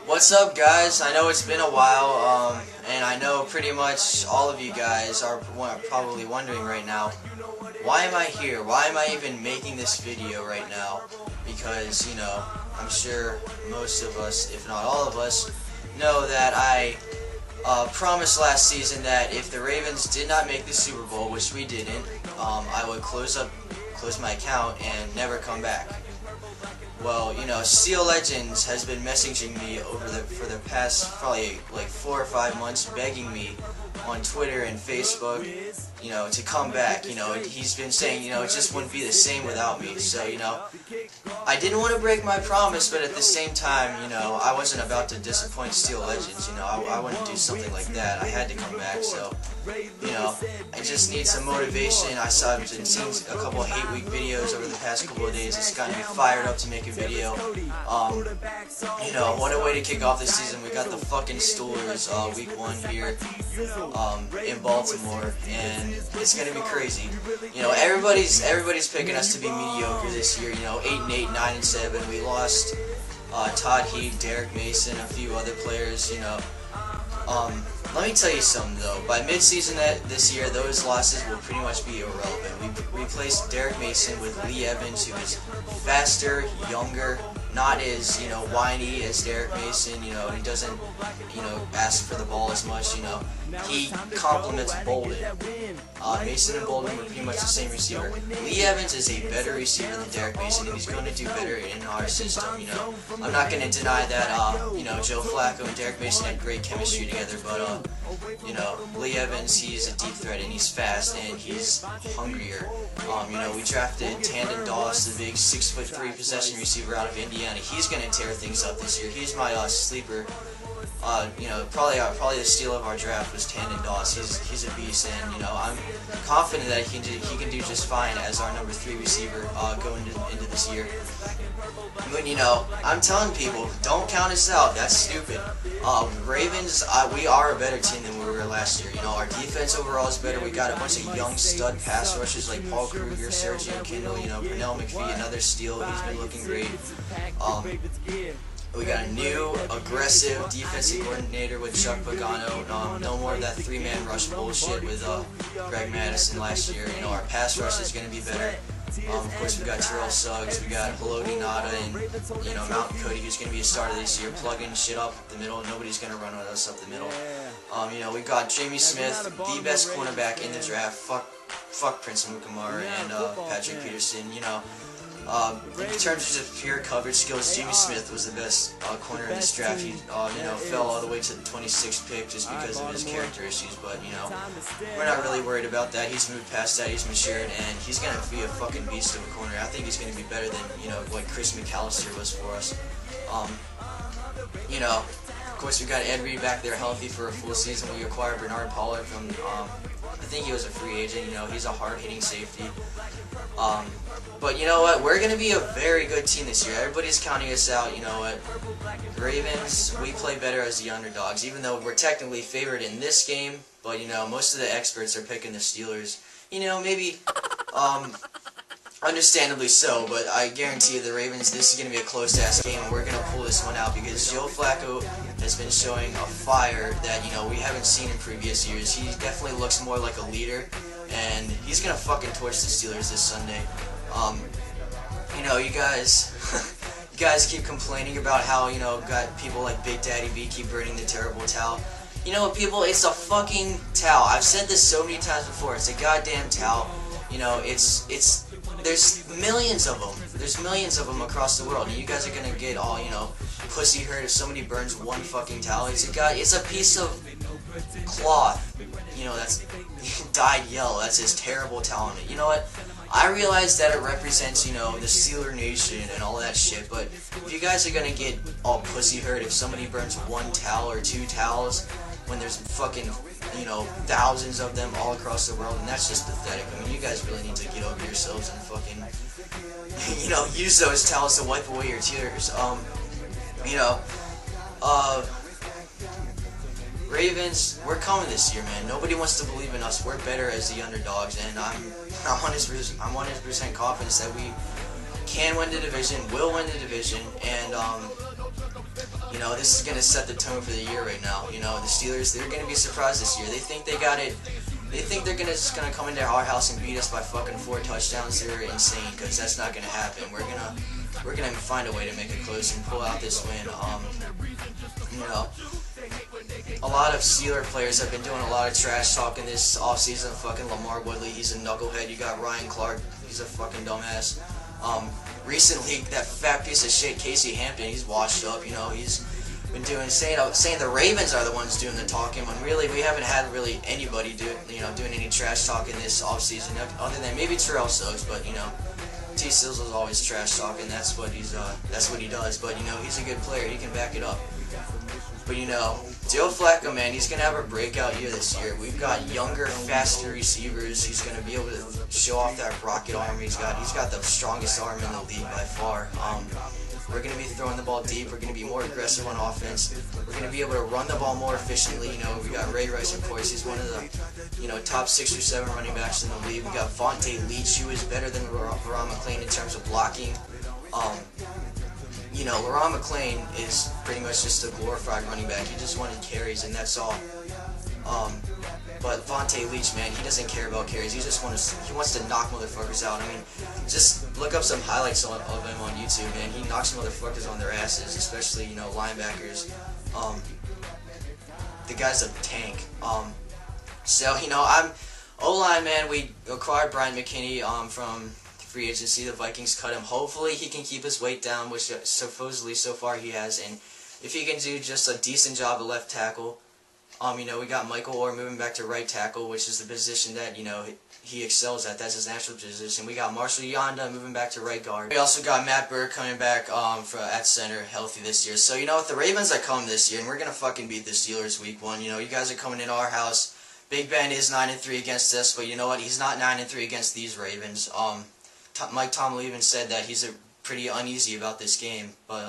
What's up, guys? I know it's been a while, and I know pretty much all of you guys are probably wondering right now, why am I here? Why am I even making this video right now? Because, I'm sure most of us, if not all of us, know that I promised last season that if the Ravens did not make the Super Bowl, which we didn't, I would close my account and never come back. Well, Steel Legends has been messaging me for the past probably like 4 or 5 months, begging me on Twitter and Facebook, to come back. He's been saying, it just wouldn't be the same without me. So, I didn't want to break my promise, but at the same time, I wasn't about to disappoint Steel Legends. I wouldn't do something like that. I had to come back. So, I just need some motivation. I've been seeing a couple of hate week videos over the past couple of days. It's gotten me fired up to make a video. What a way to kick off this season. We got the fucking Steelers week 1 here in Baltimore, and it's gonna be crazy. Everybody's picking us to be mediocre this year. 8-8, 9-7. We lost Todd Heap, Derek Mason, a few other players. Let me tell you something though. By mid-season this year, those losses will pretty much be irrelevant. We replaced Derek Mason with Lee Evans, who is faster, younger, not as whiny as Derek Mason. He doesn't ask for the ball as much. He complements Bolden. Mason and Bolden were pretty much the same receiver. Lee Evans is a better receiver than Derek Mason, and he's going to do better in our system. I'm not going to deny that. Joe Flacco and Derek Mason had great chemistry together, but Lee Evans, he's a deep threat, and he's fast, and he's hungrier. We drafted Tandon Doss, the big 6'3" possession receiver out of Indiana. He's going to tear things up this year. He's my sleeper. Probably the steal of our draft was Tandon Doss. He's a beast, and I'm confident that he can do just fine as our number 3 receiver going into this year. But I'm telling people, don't count us out. That's stupid. Ravens, we are a better team than we were last year. Our defense overall is better. We got a bunch of young stud pass rushers like Paul Kruger, Sergio Kindle, Pernell McPhee, another steal. He's been looking great. We got a new, aggressive defensive coordinator with Chuck Pagano. No more of that 3-man rush bullshit with Greg Madison last year. Our pass rush is going to be better. Of course, we got Terrell Suggs, we got Haloti Ngata, and Mountain Cody, who's going to be a starter this year, plugging shit up the middle. Nobody's going to run with us up the middle. We got Jamie Smith, the best cornerback in the draft. Fuck Prince Amukamara and Patrick Peterson. In terms of just pure coverage skills, Jamie Smith was the best corner in this draft. He, fell all the way to the 26th pick just because of his character issues, but, we're not really worried about that. He's moved past that, he's matured, and he's going to be a fucking beast of a corner. I think he's going to be better than, what Chris McAllister was for us. Of course, we got Ed Reed back there healthy for a full season. We acquired Bernard Pollard from, I think he was a free agent. He's a hard-hitting safety. But you know what? We're going to be a very good team this year. Everybody's counting us out. You know what? Ravens, we play better as the underdogs, even though we're technically favored in this game. But, most of the experts are picking the Steelers. Maybe, understandably so, but I guarantee you the Ravens, this is going to be a close-ass game, and we're going to pull this one out because Joe Flacco has been showing a fire that, we haven't seen in previous years. He definitely looks more like a leader, and he's going to fucking torch the Steelers this Sunday. You guys keep complaining about how, got people like Big Daddy B keep burning the terrible towel. People, it's a fucking towel. I've said this so many times before. It's a goddamn towel. There's millions of them. There's millions of them across the world, and you guys are gonna get all, pussy hurt if somebody burns one fucking towel. It's a piece of cloth, that's dyed yellow. That's this terrible towel on it. You know what? I realize that it represents, the Steeler Nation and all that shit, but if you guys are gonna get all pussy hurt if somebody burns one towel or 2 towels when there's fucking, thousands of them all across the world, and that's just pathetic. I mean, you guys really need to get over yourselves and fucking, use those towels to wipe away your tears. Ravens, we're coming this year, man. Nobody wants to believe in us. We're better as the underdogs, and I'm 100% confident that we can win the division, will win the division, and You know, this is going to set the tone for the year right now. You know, the Steelers, they're going to be surprised this year. They think they got it. They think they're just gonna come into our house and beat us by fucking 4 touchdowns. They're insane, because that's not gonna happen. We're gonna find a way to make it close and pull out this win. You know, a lot of Steeler players have been doing a lot of trash talking this offseason. Fucking Lamar Woodley, he's a knucklehead. You got Ryan Clark, he's a fucking dumbass. Recently, that fat piece of shit Casey Hampton, he's washed up. You know, he's been saying the Ravens are the ones doing the talking, when really we haven't had really anybody doing any trash talking this offseason, other than maybe Terrell Suggs. But you know, T. Sills is always trash talking. That's what he does. But you know, he's a good player. He can back it up. But you know, Joe Flacco, man, he's gonna have a breakout year this year. We've got younger, faster receivers. He's gonna be able to show off that rocket arm. He's got the strongest arm in the league by far. We're going to be throwing the ball deep. We're going to be more aggressive on offense. We're going to be able to run the ball more efficiently. You know, we got Ray Rice, of course. He's one of the, top 6 or 7 running backs in the league. We got Vontae Leach, who is better than Leron McClain in terms of blocking. Leron McClain is pretty much just a glorified running back. He just wanted carries, and that's all. But Vontae Leach, man, he doesn't care about carries. He wants to knock motherfuckers out. I mean, just look up some highlights of him on YouTube, man. He knocks motherfuckers on their asses, especially, linebackers. The guy's a tank. So, I'm O-line, man. We acquired Brian McKinney from free agency. The Vikings cut him. Hopefully he can keep his weight down, which supposedly so far he has. And if he can do just a decent job at left tackle, we got Michael Orr moving back to right tackle, which is the position that, he excels at. That's his natural position. We got Marshall Yanda moving back to right guard. We also got Matt Burke coming back at center, healthy this year. So, if the Ravens are coming this year, and we're going to fucking beat the Steelers week 1, you guys are coming into our house. Big Ben is 9-3 against us, but you know what? He's not 9-3 against these Ravens. Mike Tomlin even said that he's pretty uneasy about this game, but,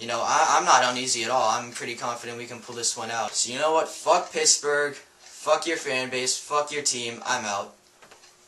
I'm not uneasy at all. I'm pretty confident we can pull this one out. So you know what? Fuck Pittsburgh. Fuck your fan base. Fuck your team. I'm out.